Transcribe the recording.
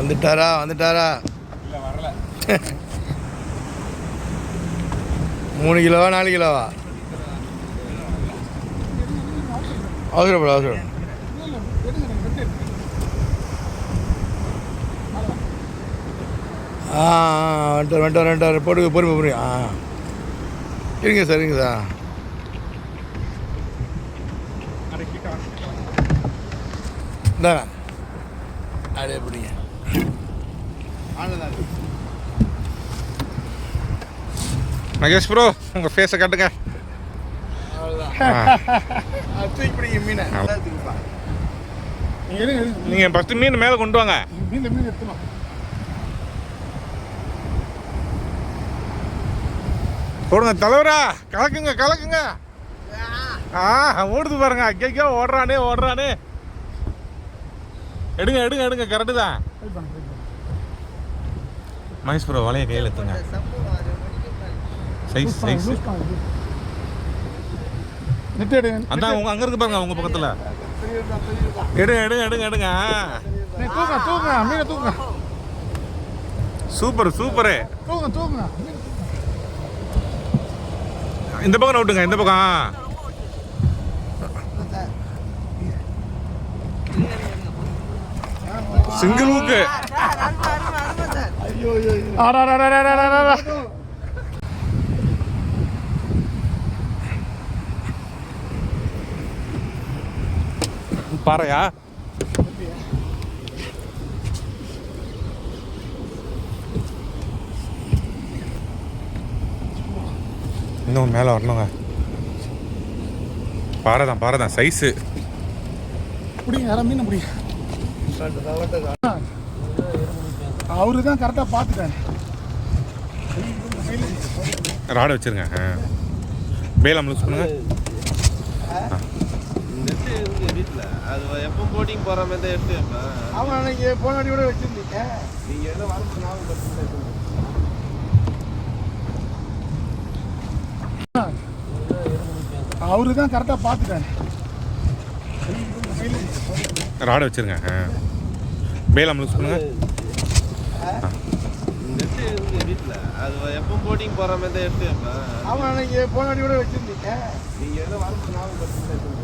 வந்துட்டாரா வந்துட்டாரா? இல்லை வரல. 3 கிலோவா 4 கிலோவா? அவசரப்பட அவசரம். வந்துட்டார் போட்டு பொறுமை புரியும். இருங்க சார் இருங்க சார். இந்தாங்க அப்படியே பிடிங்க. மகேஷ் ப்ரோ உங்கள் ஃபேஸை காட்டுங்க. மீனை நீங்கள் ஃபஸ்ட்டு மீன் மேலே கொண்டு வாங்க. மீன் எடுத்துலாம். போடுங்க தலைவரா, கலக்குங்க கலக்குங்க. ஓடுது பாருங்க. அங்கேயோ ஓடுறானே. எடுங்க கரெக்டு தான். மகேஷ் ப்ரோ வலையை கையில் எடுத்துங்க. சைஸ் அதான் உங்க அங்கே இருக்கு பாருங்க உங்கள் பக்கத்தில். எடுங்க. தூங்க மீனை தூங்க. சூப்பரு தூங்க. இந்த பக்கம் விட்டுங்க. இந்த பக்கம் சிங்கிள் ஊக்கு. பாறையா? இன்னும் மேலே வரணுங்க. பாறை தான் சைஸு. பிடிங்க யாரா மீன் பிடிங்க. அவரு தான் கரெக்டாக பார்த்துட்டாங்க. ராடை வச்சுருங்க. பேலாம் லூஸ் பண்ணுங்க. வீட்டில் அது எப்போ போட்டிங் போகிற மாதிரி தான் எடுத்து வைப்பேன். அவன் அன்னைக்கு போனாடி கூட வச்சுருந்தீங்க. நீங்கள் என்ன வரணும் ஞாபகம். அவரு தான் கரெக்டாக பார்த்துட்டாங்க. ராடை வச்சுருங்க. பேலாம் லூஸ் பண்ணுங்க. வீட்டில் அது எப்போ போட்டிங் போகிற மாதிரி தான் எடுத்து வைப்பேன். அவன் அன்னைக்கு போனாடி கூட வச்சுருந்தீங்க. நீங்கள் என்ன வரணும் ஞாபகம்.